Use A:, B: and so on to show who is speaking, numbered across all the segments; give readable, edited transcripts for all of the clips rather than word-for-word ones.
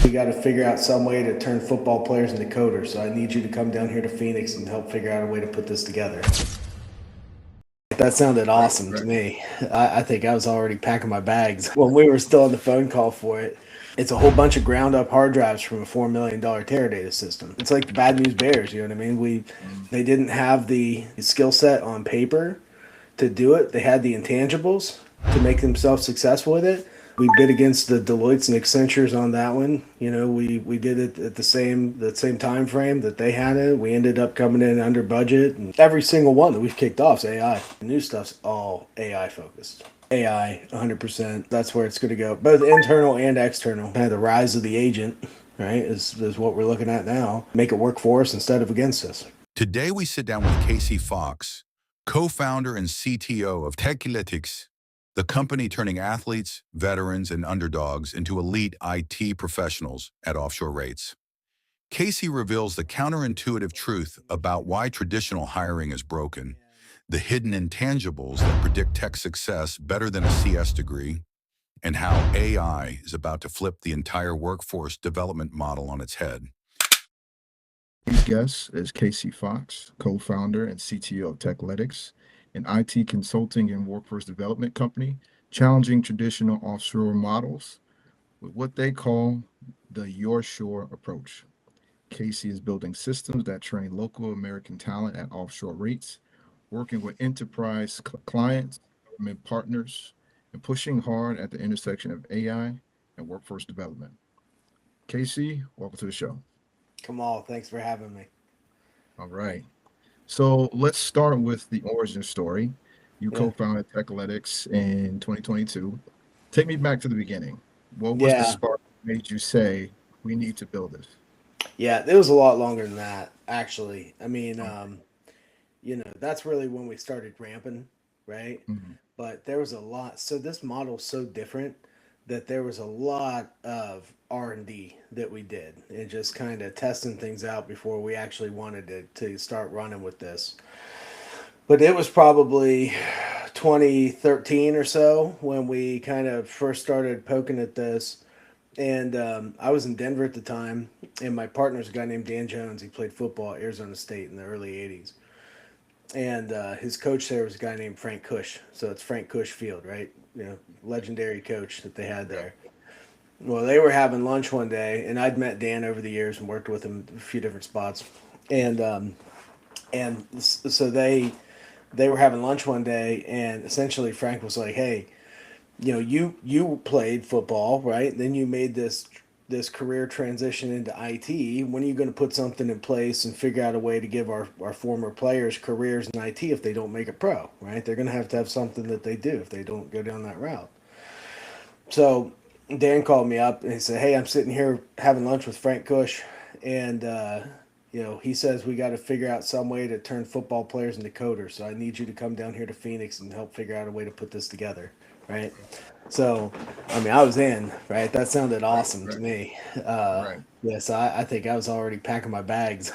A: We got to figure out some way to turn football players into coders. So I need you to come down here to Phoenix and help figure out a way to put this together. That sounded
B: Right,
A: awesome to
B: right.
A: me. I think I was already packing my bags when we were still on the phone call for it. It's a whole bunch of ground up hard drives from a $4 million Teradata system. It's like the Bad News Bears, you know what I mean?
B: Mm,
A: They didn't have the skill set on paper to do it. They had the intangibles to make themselves successful with it. We bid against the Deloittes and Accentures on that one. You know, we did it at the same time frame that they had it. We ended up coming in under budget, and every single one that we've kicked off is AI. The new stuff's all AI focused. AI, 100%. That's where it's going to go, both internal and external. Kind of the rise of the agent, right, is what we're looking at now. Make it work for us instead of against us.
C: Today, we sit down with Casey Fox, co-founder and CTO of Techletics, the company turning athletes, veterans, and underdogs into elite IT professionals at offshore rates. Casey reveals the counterintuitive truth about why traditional hiring is broken, the hidden intangibles that predict tech success better than a CS degree, and how AI is about to flip the entire workforce development model on its head.
B: Today's guest is Casey Fox, co-founder and CTO of Techletics, an IT consulting and workforce development company challenging traditional offshore models with what they call the Your Shore approach. Casey is building systems that train local American talent at offshore rates, working with enterprise clients, government partners, and pushing hard at the intersection of AI and workforce development. Casey, welcome to the show.
A: Come on, thanks for having me.
B: All right. So let's start with the origin story. You
A: Yeah.
B: co-founded Techletics in 2022. Take me back to the beginning. What was the
A: Yeah.
B: spark that made you say, we need to build this?
A: Yeah, it was a lot longer than that, actually. I mean,
B: Okay.
A: that's really when we started ramping, right?
B: Mhm.
A: But there was a lot. So this model's so different that there was a lot of R&D that we did and just kind of testing things out before we actually wanted to start running with this. But it was probably 2013 or so when we kind of first started poking at this. And I was in Denver at the time, and my partner's a guy named Dan Jones. He played football at Arizona State in the early 80s. And his coach there was a guy named Frank Cush. So it's Frank Cush Field, right? Legendary coach that they had
B: Yeah.
A: there. Well, they were having lunch one day, and I'd met Dan over the years and worked with him a few different spots. And so they were having lunch one day, and essentially Frank was like, "Hey, you played football, right? Then you made this career transition into IT. When are you going to put something in place and figure out a way to give our former players careers in IT if they don't make it pro, right? They're going to have something that they do if they don't go down that route." So Dan called me up and he said, "Hey, I'm sitting here having lunch with Frank Cush, and he says we got to figure out some way to turn football players into coders. So I need you to come down here to Phoenix and help figure out a way to put this together, right?" So, I mean, I was in, right? That sounded
B: Right,
A: awesome to
B: right,
A: me.
B: right.
A: Yes, I think I was already packing my bags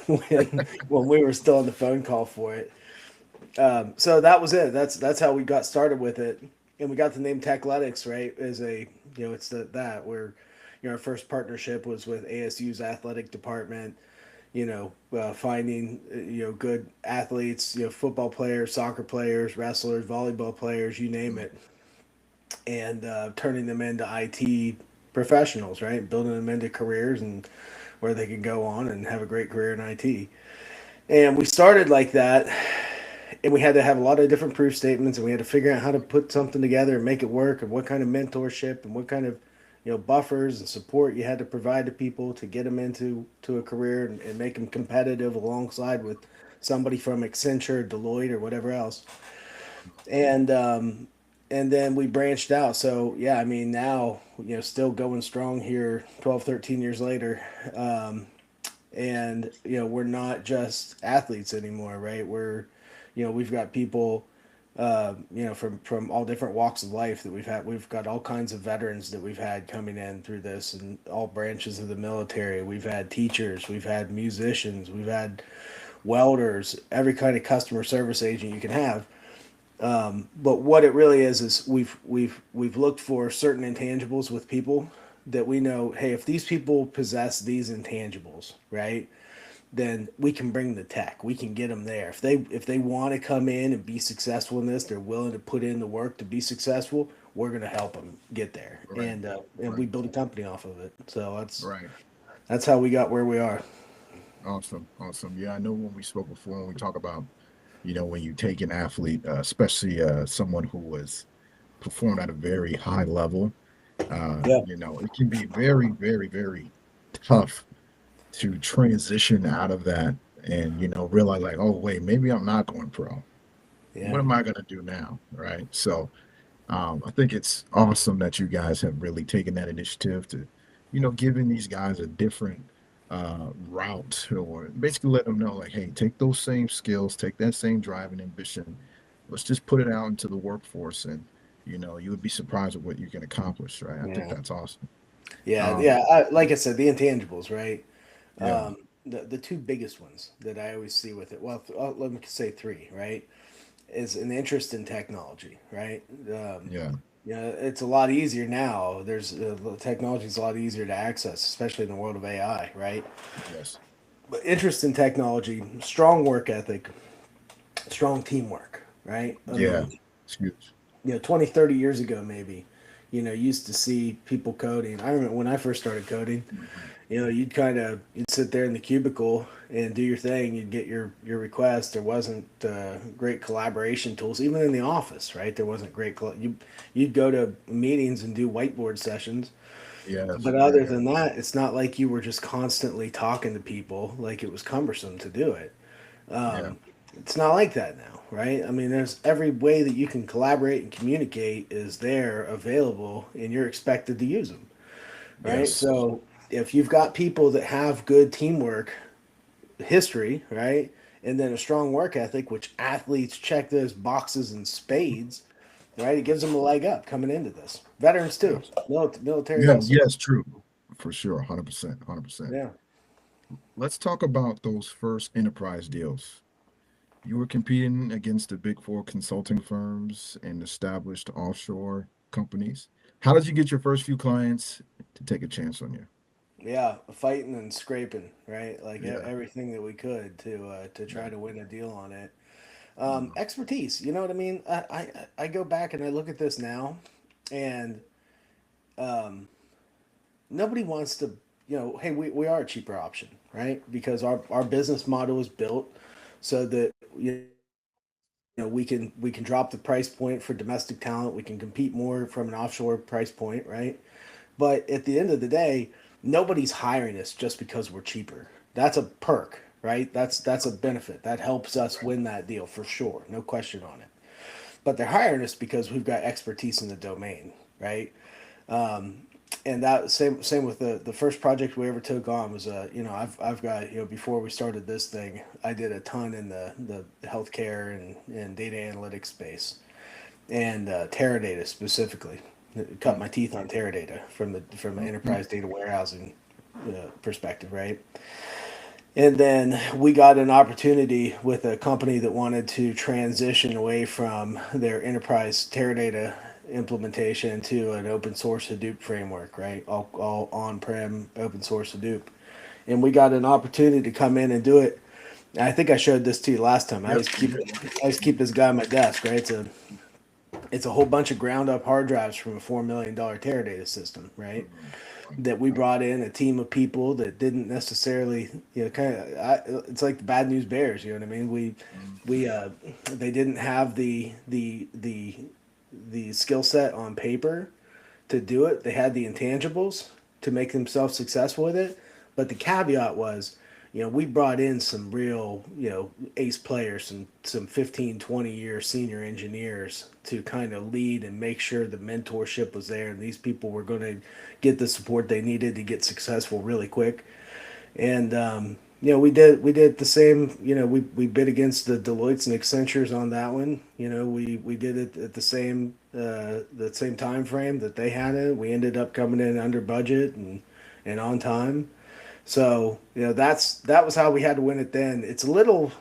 A: when we were still on the phone call for it. So that was it. That's how we got started with it, and we got the name Techletics, right? As a it's that where our first partnership was with ASU's athletic department. Finding good athletes, football players, soccer players, wrestlers, volleyball players, you name
B: Mm,
A: it, and turning them into IT professionals, right? Building them into careers and where they can go on and have a great career in IT. And we started like that, and we had to have a lot of different proof statements, and we had to figure out how to put something together and make it work, and what kind of mentorship and what kind of buffers and support you had to provide to people to get them into a career and make them competitive alongside with somebody from Accenture, Deloitte, or whatever else. And then we branched out. So yeah, I mean, now still going strong here 12, 13 years later. And we're not just athletes anymore, right? We've got people from all different walks of life that we've got all kinds of veterans that we've had coming in through this, and all branches of the military. We've had teachers, we've had musicians, we've had welders, every kind of customer service agent you can have. But what it really is we've looked for certain intangibles with people that we know, hey, if these people possess these intangibles, right, then we can bring the tech. We can get them there. If they want to come in and be successful in this, they're willing to put in the work to be successful. We're going to help them get there,
B: Right.
A: and we
B: Right.
A: build a company off of it. So
B: Right.
A: that's how we got where we are.
B: Awesome. Awesome. Yeah, I know when we spoke before, when we talk about, when you take an athlete, especially someone who was performed at a very high level,
A: Yeah,
B: it can be very, very, very tough to transition out of that and, realize like, oh, wait, maybe I'm not going pro.
A: yeah,
B: What am I going to do now? Right. So, I think it's awesome that you guys have really taken that initiative to, giving these guys a different route, or basically let them know like, hey, take those same skills, take that same drive and ambition. Let's just put it out into the workforce, and you would be surprised at what you can accomplish, right? I think
A: yeah,
B: that's awesome.
A: yeah,
B: Um,
A: yeah. Like I said, the intangibles, right?
B: yeah,
A: The two biggest ones that I always see with it. Well, let me say three, right? Is an interest in technology, right? Um,
B: yeah,
A: it's a lot easier now. There's technology is a lot easier to access, especially in the world of AI, right?
B: yes,
A: But interest in technology, strong work ethic, strong teamwork, right? I
B: yeah,
A: mean,
B: it's huge.
A: 20, 30 years ago, maybe, used to see people coding. I remember when I first started coding,
B: Mhm.
A: you'd sit there in the cubicle and do your thing. You'd get your request. There wasn't great collaboration tools, even in the office, right? There wasn't you'd go to meetings and do whiteboard sessions,
B: Yes,
A: but
B: yeah,
A: other than that, it's not like you were just constantly talking to people. Like it was cumbersome to do it.
B: yeah,
A: It's not like that now, right? I mean, there's every way that you can collaborate and communicate is there available, and you're expected to use them, right?
B: yes,
A: So if you've got people that have good teamwork history, right, and then a strong work ethic, which athletes check those boxes in spades, right, it gives them a leg up coming into this. Veterans too,
B: yes,
A: military
B: yeah,
A: also.
B: yes, true, for sure, 100%, 100%.
A: Yeah.
B: Let's talk about those first enterprise deals. You were competing against the big four consulting firms and established offshore companies. How did you get your first few clients to take a chance on you?
A: Yeah, fighting and scraping, right? Like
B: Yeah,
A: everything that we could to
B: yeah,
A: try to win a deal on it.
B: mm,
A: Expertise, you know what I mean? I go back and I look at this now, and um, nobody wants to, hey, we are a cheaper option, right? Because our business model is built so that we can drop the price point for domestic talent. We can compete more from an offshore price point, right? But at the end of the day, nobody's hiring us just because we're cheaper. That's a perk, right? That's a benefit. That helps us
B: right.
A: win that deal for sure, no question on it. But they're hiring us because we've got expertise in the domain, right? And that same with the first project we ever took on was I've got before we started this thing I did a ton in the healthcare and data analytics space and Teradata specifically. Cut
B: Mm,
A: my teeth on Teradata from an
B: mhm.
A: enterprise data warehousing perspective, right? And then we got an opportunity with a company that wanted to transition away from their enterprise Teradata implementation to an open source Hadoop framework, right? All on-prem open source Hadoop. And we got an opportunity to come in and do it. I think I showed this to you last time.
B: Yep, you did.
A: I used to keep this guy on my desk, right? It's a whole bunch of ground up hard drives from a $4 million Teradata system, right?
B: Mhm.
A: That we brought in a team of people that didn't necessarily, it's like the bad news bears, you know what I mean? We
B: Mhm.
A: they didn't have the skill set on paper to do it. They had the intangibles to make themselves successful with it. But the caveat was, we brought in some real, ace players, some 15, 20-year senior engineers to kind of lead and make sure the mentorship was there. And these people were going to get the support they needed to get successful really quick. And we did the same. We bid against the Deloittes and Accentures on that one. We did it at the same time frame that they had it. We ended up coming in under budget and on time. So that was how we had to win it then. It's a little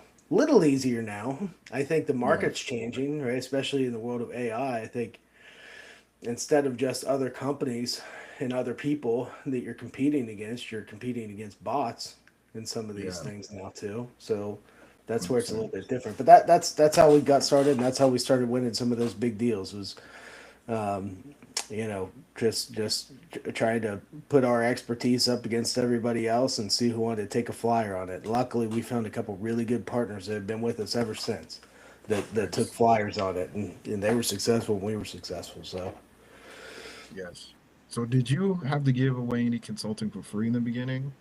A: easier now. I think the
B: Yeah,
A: market's changing, right? Especially in the world of AI. I think instead of just other companies, and other people that you're competing against. You're competing against bots in some of these
B: Yeah,
A: things now too. So that's where it's a little
B: 100%.
A: bit different. But that's how we got started, and that's how we started winning some of those big deals. Was um, you know, just trying to put our expertise up against everybody else and see who wanted to take a flyer on it. Luckily, we found a couple really good partners that have been with us ever since that took
B: Nice.
A: flyers on it, and they were successful and we were successful. So,
B: Yes. So did you have to give away any consulting for free in the beginning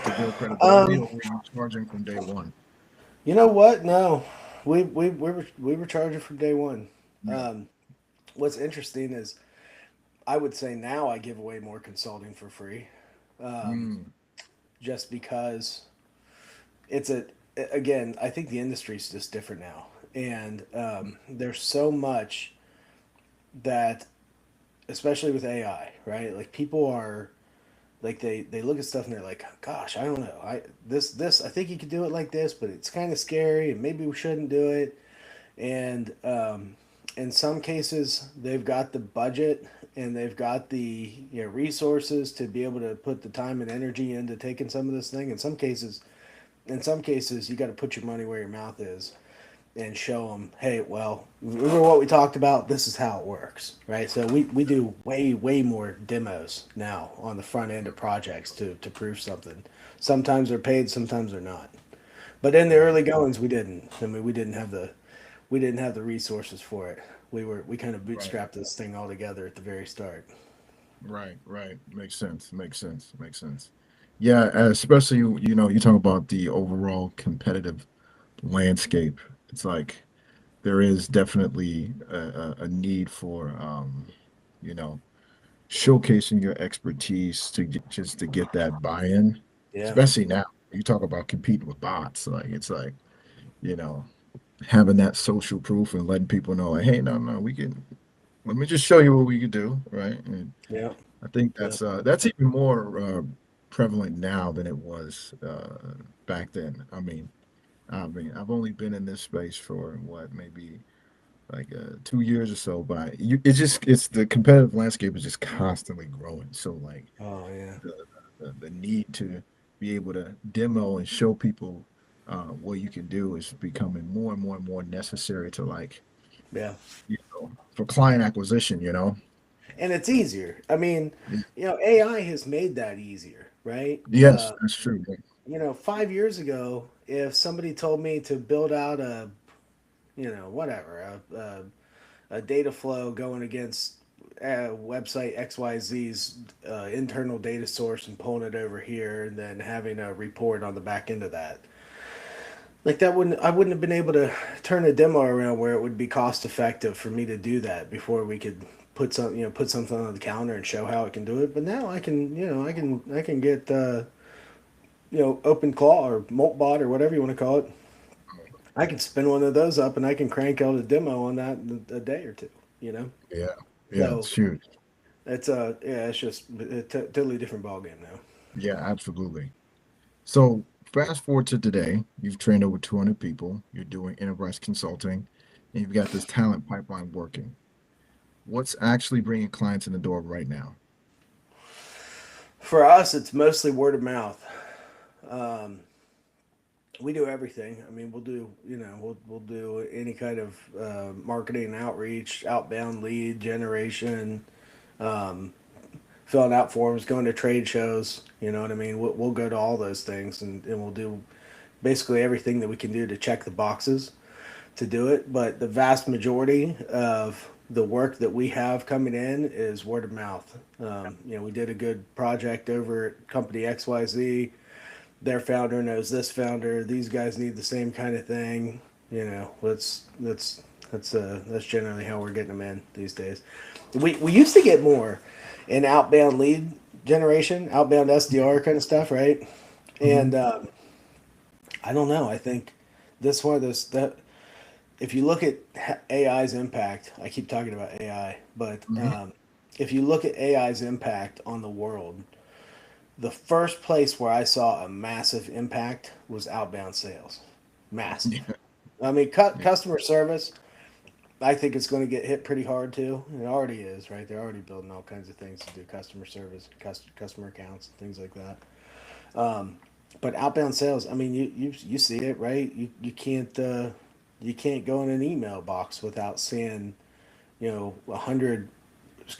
B: to build credibility,
A: um,
B: or were you charging from day one?
A: you know what? No, we were charging from day one.
B: Yeah.
A: Um, what's interesting is I would say now I give away more consulting for free, um,
B: Mm,
A: just because it's a again, I think the industry is just different now, and there's so much that, especially with AI, right? Like people are like they look at stuff and they're like, gosh, I don't know, this I think you could do it like this, but it's kind of scary, and maybe we shouldn't do it. And in some cases, they've got the budget and they've got the resources to be able to put the time and energy into taking some of this thing. In some cases, you got to put your money where your mouth is and show them, hey, well, remember what we talked about? This is how it works, right? So we do way more demos now on the front end of projects to prove something. Sometimes they're paid, sometimes they're not. But in the
B: right.
A: early goings, we didn't. I mean, we didn't have the resources for it. We kind of
B: Right.
A: bootstrapped this thing all together at the very start.
B: Right. Right. Makes sense. Makes sense. Makes sense. Yeah, especially you talk about the overall competitive landscape. It's like there is definitely a need for you know showcasing your expertise just to get that buy-in,
A: Yeah,
B: especially now. You talk about competing with bots, like it's like, you know, having that social proof and letting people know, like, hey, no, we can let me just show you what we can do, right? And
A: yeah,
B: I think
A: yeah.
B: that's even more prevalent now than it was back then. I mean, I've only been in this space for what, maybe like 2 years or so, but it's the competitive landscape is just constantly growing. So like
A: Oh yeah,
B: the the need to be able to demo and show people what you can do is becoming more and more and more necessary to like
A: yeah.
B: for client acquisition.
A: And it's easier. I mean,
B: Yeah.
A: AI has made that easier, right?
B: Yes, that's true.
A: 5 years ago, if somebody told me to build out whatever, a data flow going against website XYZ's internal data source and pulling it over here and then having a report on the back end of that. Like that wouldn't I wouldn't have been able to turn a demo around where it would be cost effective for me to do that before we could put something on the counter and show how it can do it. But now I can get OpenClaw or Moltbot or whatever you want to call it. I can spin one of those up and I can crank out a demo on that in a day or two. You know,
B: Yeah, yeah,
A: so
B: it's huge.
A: it's just a totally different ball game now.
B: Yeah, absolutely. So fast forward to today, you've trained over 200 people, you're doing enterprise consulting, and you've got this talent pipeline working. What's actually bringing clients in the door right now?
A: For us, it's mostly word of mouth. Um, we do everything. I mean, we'll do any kind of marketing and outreach, outbound lead generation, um, filling out forms, going to trade shows. You know what I mean? We'll go to all those things, and we'll do basically everything that we can do to check the boxes to do it. But the vast majority of the work that we have coming in is word of mouth. We did a good project over at company XYZ. Their founder knows this founder. These guys need the same kind of thing. That's generally how we're getting them in these days. We used to get more in outbound lead generation, outbound SDR kind of stuff, right?
B: Hmm.
A: And I don't know. I think this one of those that if you look at AI's impact, I keep talking about AI, but
B: Hmm.
A: if you look at AI's impact on the world, the first place where I saw a massive impact was outbound sales. Massive.
B: Yeah,
A: I mean,
B: yeah,
A: customer service. I think it's going to get hit pretty hard too. It already is, right? They're already building all kinds of things to do customer service, customer accounts, and things like that. Um, but outbound sales, I mean, you see it, right? You can't go in an email box without seeing 100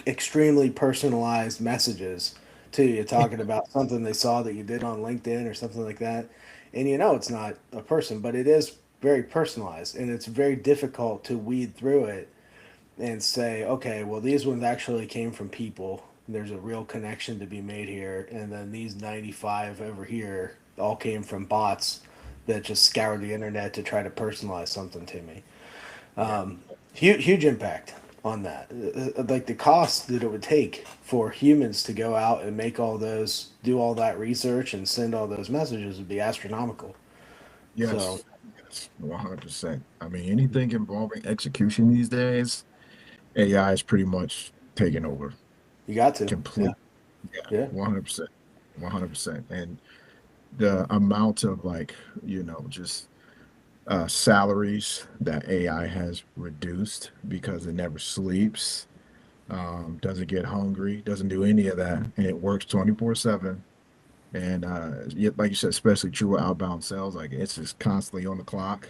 A: extremely personalized messages to you talking about something they saw that you did on LinkedIn or something like that. And it's not a person, but it is very personalized and it's very difficult to weed through it and say, okay, well, these ones actually came from people. There's a real connection to be made here. And then these 95 over here all came from bots that just scoured the internet to try to personalize something to me.
B: Yeah.
A: Huge impact on that. Like the cost that it would take for humans to go out and make all those, do all that research and send all those messages would be astronomical. So
B: Yes. Yes. 100%. I mean, anything involving execution these days, AI is pretty much taking over
A: you got to, yeah,
B: complete. Yeah.
A: yeah.
B: 100%. 100%. And the amount of just salaries that AI has reduced because it never sleeps, doesn't get hungry, doesn't do any of that, and it works 24/7. And like you said, especially true with outbound sales, like it's just constantly on the clock.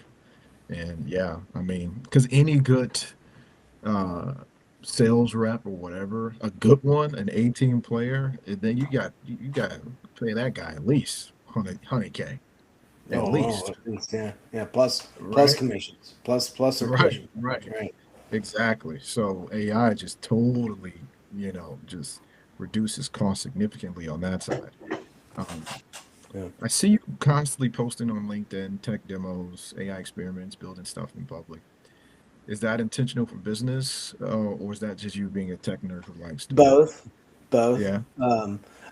B: And yeah, I mean, because any good uh sales rep or whatever, a good one, an 18 player, and then you got to pay that guy at least 100K at
A: Oh, well,
B: least,
A: at least, yeah, yeah. Plus
B: right?
A: commissions, plus their
B: Right,
A: commission,
B: right.
A: right?
B: Exactly. So AI just totally, just reduces cost significantly on that side. Um,
A: Yeah.
B: I see you constantly posting on LinkedIn, tech demos, AI experiments, building stuff in public. Is that intentional for business, or is that just you being a tech nerd who likes doing it?
A: Both, both.
B: Yeah,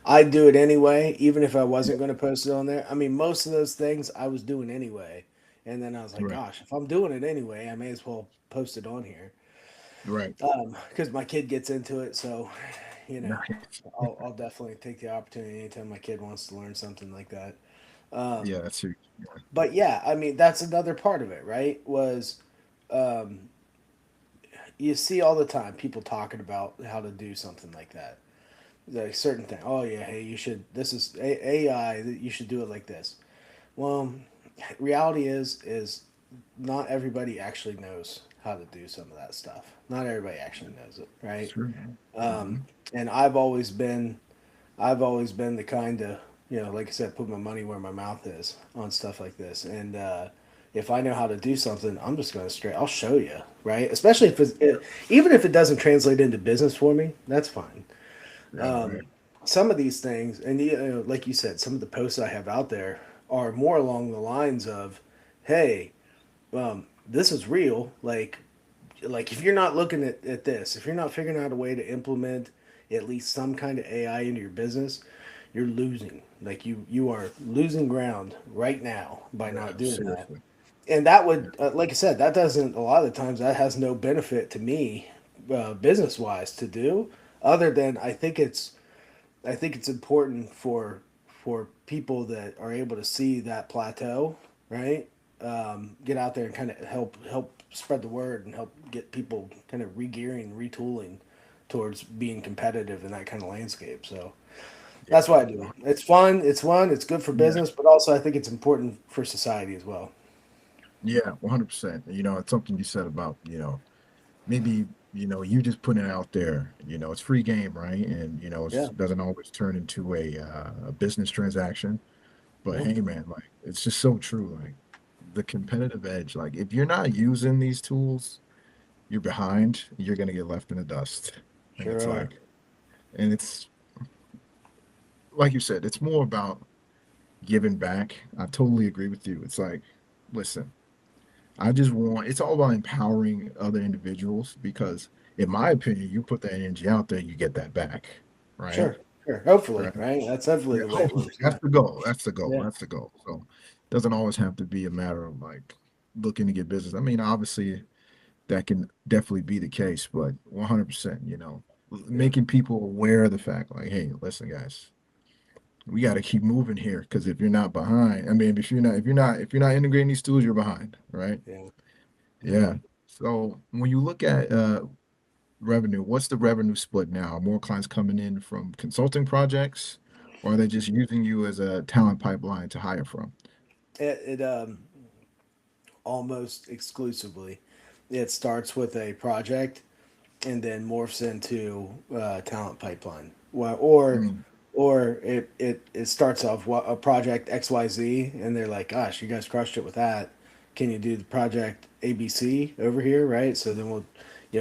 A: I'd do it anyway, even if I wasn't going to post it on there. I mean, most of those things I was doing anyway, and then I was like,
B: right,
A: gosh, if I'm doing it anyway, I may as well post it on here,
B: right.
A: because my kid gets into it. So, you know,
B: Nice.
A: I'll definitely take the opportunity anytime my kid wants to learn something like that. Um,
B: Yeah, that's huge. Yeah,
A: but yeah, I mean, that's another part of it, right? Was um, you see all the time people talking about how to do something like that, like certain thing. Oh yeah, hey, you should. This is AI. You should do it like this. Well, reality is not everybody actually knows how to do some of that stuff. Not everybody actually knows it, right?
B: sure.
A: Um,
B: Hmm.
A: and I've always been the kind to, like I said, put my money where my mouth is on stuff like this. And if I know how to do something, I'm just going to straight. I'll show you, right? Especially if even if it doesn't translate into business for me, that's fine.
B: Yeah, right.
A: Some of these things, and like you said, some of the posts I have out there are more along the lines of, "Hey, this is real. Like if you're not looking at this, if you're not figuring out a way to implement at least some kind of AI into your business, you're losing. Like you are losing ground right now by
B: Yeah,
A: not doing that.
B: seriously.
A: And that
B: Yeah,
A: would, like I said, that doesn't. A lot of the times that has no benefit to me, business wise, to do. Other than I think it's important for people that are able to see that plateau, right? Get out there and kind of help spread the word and help get people kind of re-gearing, retooling towards being competitive in that kind of landscape. So
B: yeah,
A: that's why I do it. It's fun. It's fun. It's good for
B: yeah,
A: business, but also I think it's important for society as well.
B: yeah, 100%. It's something you said about, maybe you just putting it out there, it's free game, right? And
A: Yeah.
B: it doesn't always turn into a business transaction, but
A: Yeah.
B: hey man, like it's just so true, like the competitive edge, like if you're not using these tools, you're behind, you're going to get left in the dust. And
A: Sure are.
B: it's like you said, it's more about giving back. I totally agree with you. It's like, listen, it's all about empowering other individuals because, in my opinion, you put that energy out there, you get that back, right?
A: Sure. Sure. Hopefully,
B: Right.
A: right? That's definitely
B: Yeah.
A: the way it
B: Hopefully,
A: works.
B: that's
A: Yeah.
B: the goal. That's the goal.
A: Yeah.
B: That's the goal. So, it doesn't always have to be a matter of like looking to get business. I mean, obviously, that can definitely be the case, but 100%,
A: Yeah.
B: making people aware of the fact, like, hey, listen, guys, we got to keep moving here because if you're not behind, I mean, if you're not integrating these tools, you're behind, right?
A: Yeah. Yeah.
B: Yeah. So when you look at revenue, what's the revenue split now? Are more clients coming in from consulting projects, or are they just using you as a talent pipeline to hire from?
A: It almost exclusively. It starts with a project and then morphs into talent pipeline. Well,
B: Mm,
A: or it starts off a project XYZ, and they're like, "Gosh, you guys crushed it with that. Can you do the project ABC over here?" Right. So then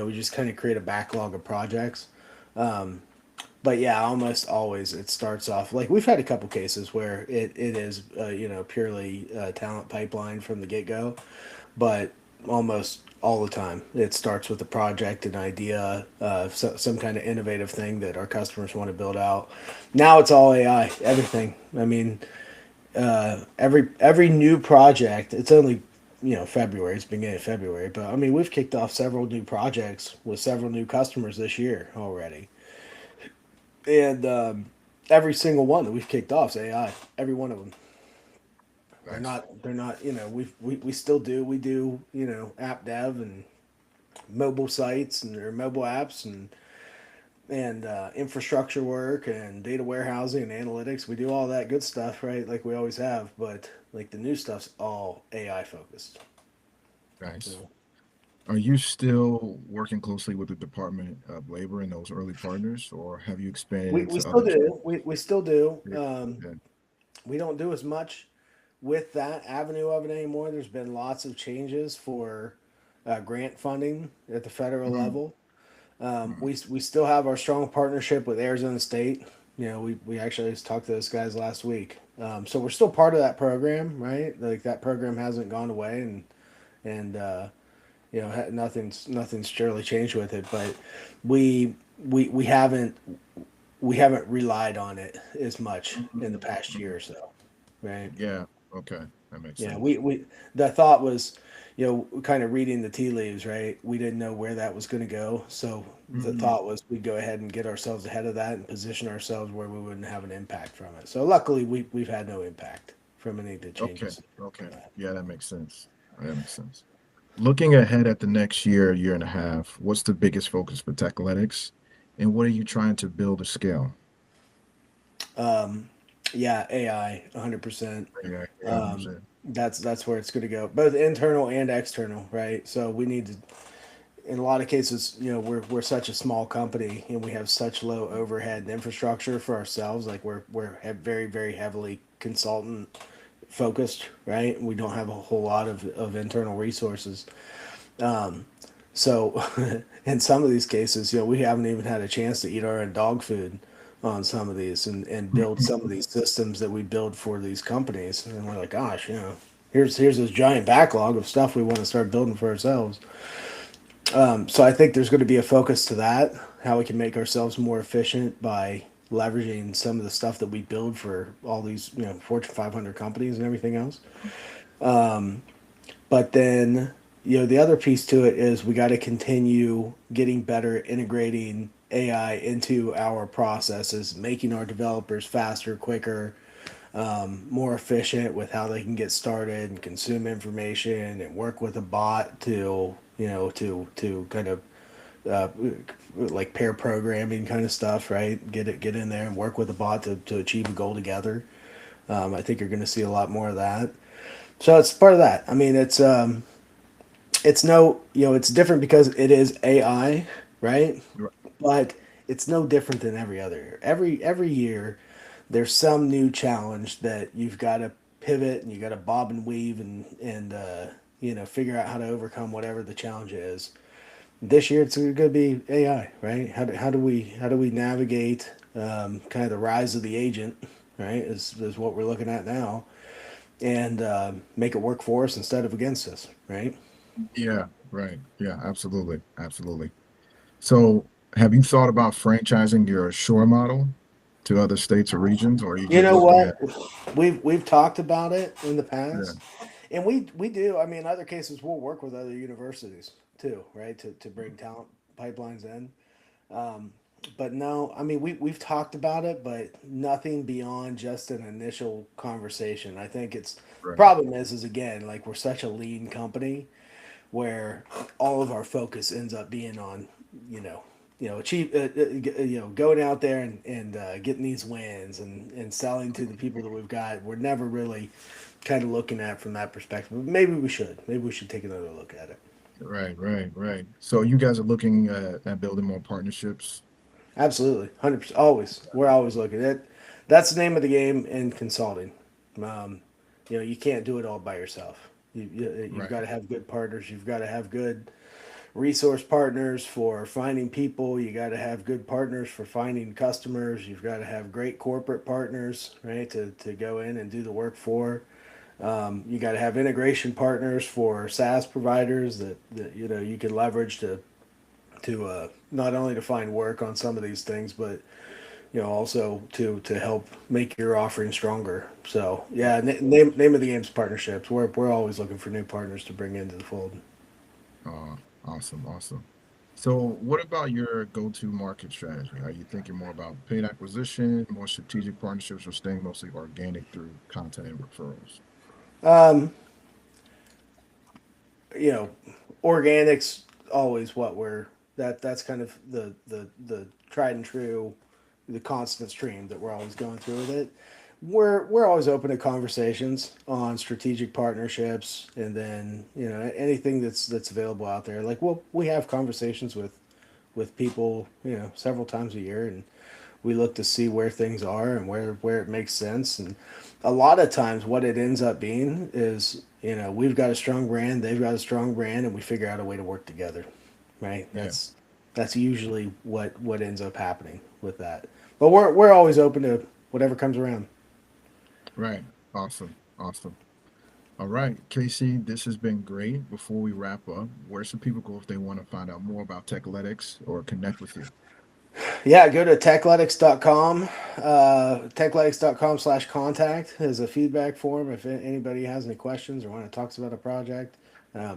A: we just kind of create a backlog of projects. But yeah, almost always it starts off like we've had a couple cases where it is purely talent pipeline from the get go, but almost all the time it starts with a project, an idea, some kind of innovative thing that our customers want to build out. Now it's all AI, everything. I mean, every new project. It's only February. It's beginning of February, but I mean we've kicked off several new projects with several new customers this year already, and every single one that we've kicked off is AI. Every one of them. They're
B: nice.
A: not. They're not. We still do. We do. App dev and mobile sites and or mobile apps and infrastructure work and data warehousing and analytics. We do all that good stuff, right? Like we always have. But like the new stuff's all AI focused.
B: Nice.
A: So
B: Are you still working closely with the Department of Labor and those early partners, or have you expanded
A: we
B: into
A: still
B: other?
A: do. We still do.
B: Yeah, yeah.
A: We don't do as much with that avenue of it anymore. There's been lots of changes for grant funding at the federal
B: Mm,
A: level.
B: mm.
A: We still have our strong partnership with Arizona State. We actually just talked to those guys last week. So we're still part of that program, right? Like that program hasn't gone away, and nothing's surely changed with it. But we we haven't relied on it as much in the
B: Mm,
A: past year
B: mm.
A: or so, right?
B: Yeah, okay, that makes
A: Yeah,
B: sense.
A: we the thought was, kind of reading the tea leaves, right? We didn't know where that was going to go, so the
B: Mhm.
A: thought was we'd go ahead and get ourselves ahead of that and position ourselves where we wouldn't have an impact from it. So luckily, we've had no impact from any of the
B: Okay,
A: changes.
B: okay. Yeah, that makes sense. That makes sense. Looking ahead at the next year, year and a half, what's the biggest focus for Techletics, and what are you trying to build or scale?
A: Yeah, AI, 100%.
B: Yeah, yeah,
A: Um, that's where it's going to go, both internal and external, right? So we need to, in a lot of cases, we're such a small company and we have such low overhead and infrastructure for ourselves. Like very very heavily consultant focused, right? We don't have a whole lot of internal resources. So in some of these cases, we haven't even had a chance to eat our own dog food on some of these and build some of these systems that we build for these companies. And we're like, gosh, here's this giant backlog of stuff we want to start building for ourselves. So I think there's going to be a focus to that, how we can make ourselves more efficient by leveraging some of the stuff that we build for all these, Fortune 500 companies and everything else. But then, the other piece to it is we got to continue getting better at integrating AI into our processes, making our developers faster, quicker, more efficient with how they can get started and consume information and work with a bot to kind of uh, like pair programming kind of stuff, right? Get in there and work with a bot to achieve a goal together. I think you're going to see a lot more of that. So it's part of that. I mean, it's no, it's different because it is AI, right?
B: Right.
A: But it's no different than every other year. Every year, there's some new challenge that you've got to pivot and you got to bob and weave and figure out how to overcome whatever the challenge is. This year, it's going to be AI, right? How do we navigate kind of the rise of the agent, right? Is what we're looking at now, and make it work for us instead of against us, right?
B: Yeah, right. Yeah, absolutely. Absolutely. So, have you thought about franchising your shore model to other states or regions, or are you
A: You
B: just
A: know
B: looking
A: what?
B: at?
A: We've talked about it in the
B: Yeah,
A: past, and we do. I mean, in other cases, we'll work with other universities too, right? To bring talent pipelines in. But no, I mean, we've talked about it, but nothing beyond just an initial conversation. I think it's
B: right.
A: problem is again like we're such a lean company. where all of our focus ends up being on, you know, achieve, going out there and getting these wins and selling to the people that we've got. We're never really kind of looking at it from that perspective. Maybe we should. Maybe we should take another look at it.
B: Right, right, right. So you guys are looking at building more partnerships.
A: Absolutely, 100%. Always, we're always looking at. That's the name of the game in consulting. Um, you can't do it all by yourself. You've
B: Right.
A: got to have good partners. You've got to have good resource partners for finding people. You got to have good partners for finding customers. You've got to have great corporate partners, right, to go in and do the work for. You got to have integration partners for SaaS providers that you can leverage to not only to find work on some of these things, but also to help make your offering stronger. So yeah, name of the game's partnerships. We're always looking for new partners to bring into the fold.
B: Awesome, awesome. So what about your go-to market strategy? Are you thinking more about paid acquisition, more strategic partnerships, or staying mostly organic through content and referrals?
A: Um, you know, organics always what we're that's kind of the tried and true, the constant stream that we're always going through with it. We're always open to conversations on strategic partnerships, and then anything that's available out there. Like we have conversations with people several times a year, and we look to see where things are and where it makes sense. And a lot of times what it ends up being is we've got a strong brand, they've got a strong brand, and we figure out a way to work together, right?
B: Yeah,
A: That's usually what ends up happening with that. But we're always open to whatever comes around.
B: right. Awesome, awesome. All right, Casey, this has been great. Before we wrap up, where should people go if they want to find out more about Techletics or connect with you?
A: Yeah, go to techletics.com. Techletics.com/contact is a feedback form. If anybody has any questions or want to talk about a project,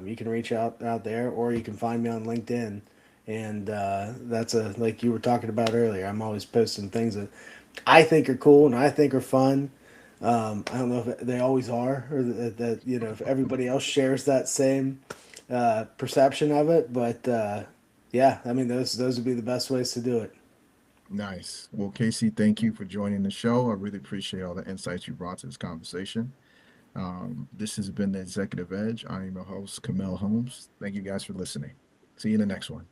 A: you can reach out there, or you can find me on LinkedIn. And that's like you were talking about earlier. I'm always posting things that I think are cool and I think are fun. I don't know if they always are, or that if everybody else shares that same perception of it. But yeah, I mean those would be the best ways to do it.
B: Nice. Well, Casey, thank you for joining the show. I really appreciate all the insights you brought to this conversation. This has been the Executive Edge. I am your host, Kamel Holmes. Thank you guys for listening. See you in the next one.